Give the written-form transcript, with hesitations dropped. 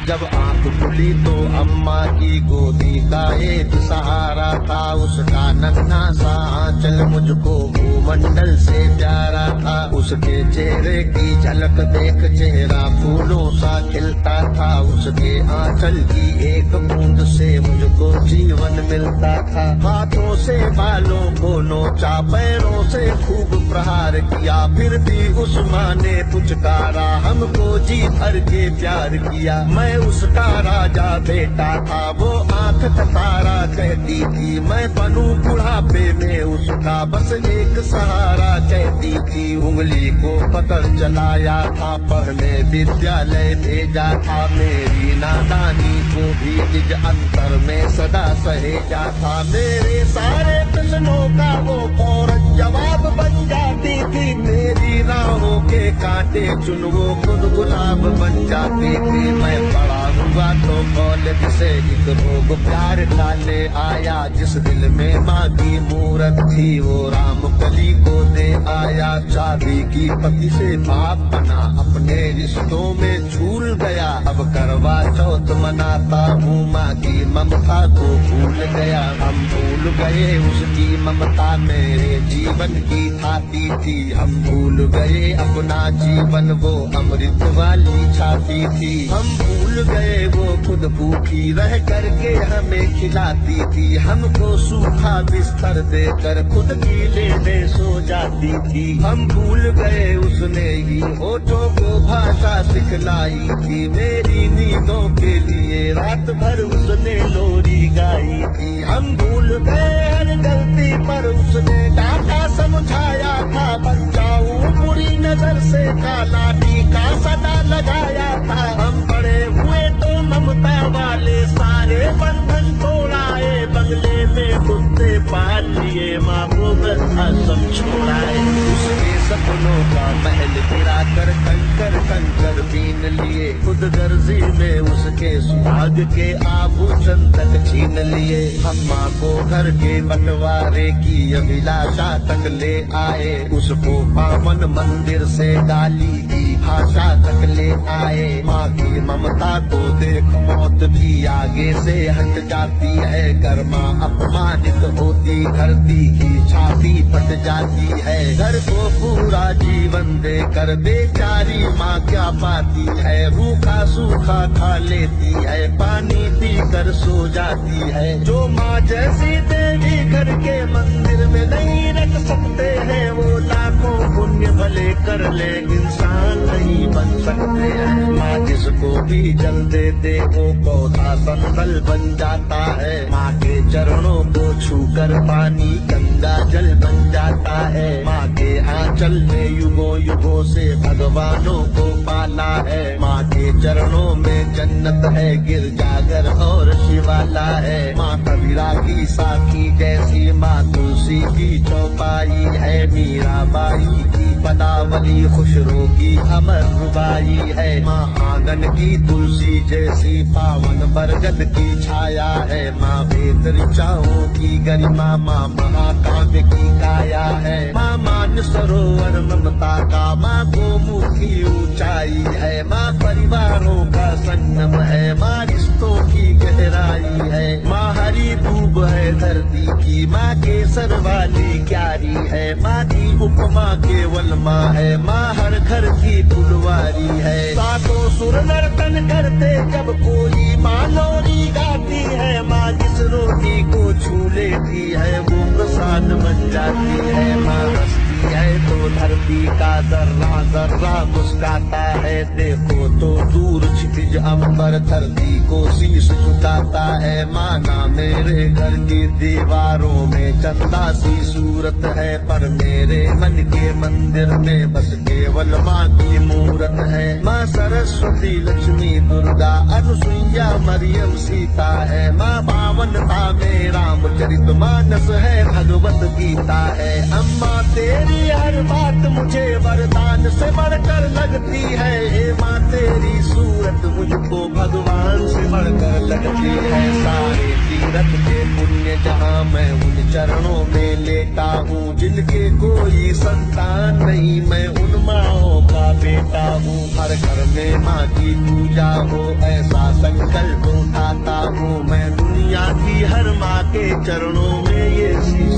जब आंख खुली तो अम्मा की गोदी का एक सहारा था, उसका नन्हा सा आंचल मुझको भूमंडल से प्यारा था। उसके चेहरे की झलक देख चेहरा फूलों सा खिलता था, उसके आंचल की एक बूंद से मुझको जीवन मिलता था। हाथों से बालों को नोचा, पैरों से खूब प्रहार किया, फिर भी उस माँ ने पुचकारा, हमको जी भर के प्यार किया। मैं उसका राजा बेटा था, वो आंख का तारा कहती थी, मैं बनूं बुढ़ापे में उसका बस एक सहारा कहती थी। उंगली को पकड़ चलाया था, पढ़ने विद्यालय भेजा था, मेरी नादानी को भी निज अंतर में सदा सहेजा था। मेरे सारे प्रश्नों का वो फौरन जवाब बन जाती थी, मेरी राहों के कांटे चुन वो खुद गुलाब बन जाती थी। मैं बड़ा हुआ तो कॉलेज से एक रोग प्यार का ले आया, जिस दिल में माँ की मूरत थी वो राम कली को दे आया। चाबी की पति से बाप बना, अपने रिश्तों में झूल गया, अब करवा चौथ मनाता हूँ, माँ की ममता को भूल गया। हम भूल गए उसकी ममता मेरे जीवन की थाती थी, हम भूल गए अपना जीवन वो अमृत वाली छाती थी। हम भूल गए वो खुद भूखी रह करके हमें खिलाती थी, हमको सूखा बिस्तर देकर खुद गीले में सो जाती थी। हम भूल गए उसने ही होठों को भाषा सिखलाई थी, मेरी नींदों के लिए रात भर उसने लोरी गाई थी। हम भूल गए हर गलती पर उसने डांटा समझाया था, बन जाऊं बुरी नजर से काला टीका सदा लगाया था। हम बड़े हुए तो ममता वाले सारे बंधन तोड़ाए, बंगले में कुत्ते पाल लिए, माँ को वृद्धा सब छोड़ाए। उसके सपनों का महल गिरा कर कंकर कंकर बीन लिए, खुद गर्जी में उसके सुहाग के आभूषण तक छीन लिए। हम माँ को घर के बंटवारे की अभिलाषा तक ले आए, उसको पावन मंदिर से गाली की भाषा तक ले आए। माँ की ममता को देख मौत भी आगे से हट जाती है, घर माँ अपमानित होती धरती की छाती फट जाती है। घर को पूरा जीवन देकर बेचारी माँ क्या पाती है, रूखा सूखा खा लेती है, पानी पी कर सो जाती है। जो माँ जैसी देवी घर के मंदिर में नहीं रख सकते हैं, वो लाखों पुण्य भले कर ले इंसान नहीं बन सकते हैं। माँ जिसको भी जल देते वो पौधा संदल बन जाता है, माँ के चरणों को छूकर पानी गंगा जल बन जाता है। माँ के आंचल में युगों युगों से भगवानों को पाला है, माँ के चरणों में जन्नत है, गिरजाघर और शिवाला है। माँ कबीरा की साखी जैसी माँ तुलसी की चौपाई है, मीराबाई की पदावली खुशरो की अमर रुबाई है। माँ आंगन की तुलसी जैसी पावन बरगद की छाया है, माँ वेद ऋचाओं की गरिमा, माँ महाकाव्य की काया है। माँ मान सरोवर ममता का, माँ गोमुखी ऊंचाई है, माँ परिवारों का संगम है, माँ रिश्तों की गहराई है। माँ हरी दूब है धरती की, माँ केसर वाली क्यारी है, माँ की उपमा केवल माँ है, माँ हर घर की फुलवारी है। सातों सुर नर्तन करते जब कोई माँ लोरी गाती है, माँ जिस रोटी को छू लेती है वो प्रसाद बन जाती है। माँ हंसती है तो धरती का जर्रा जर्रा मुस्काता है, देखो तो दूर क्षितिज अंबर धरती को शीश झुकाता है। माना मेरे घर की दीवारों में चंदा सी सूरत है, पर मेरे मन के मंदिर में बस केवल माँ की मूरत है। माँ सरस्वती लक्ष्मी दुर्गा अनुसुईया मरियम सीता है, माँ पावनता में रामचरित मानस है, भगवत गीता है। अम्मा तेरी हर बात मुझे वरदान से बढ़कर लगती है, हे माँ तेरी सूरत मुझको भगवान से बढ़कर लगती है। सारे तीरथ के पुण्य जहाँ मैं उन चरणों में लेता हूँ। जिनके कोई संतान नहीं मैं उन माँओं का बेटा हूँ। हर घर में माँ की पूजा हो ऐसा संकल्प उठाता हूँ मैं। दुनिया की हर माँ के चरणों में ये शीश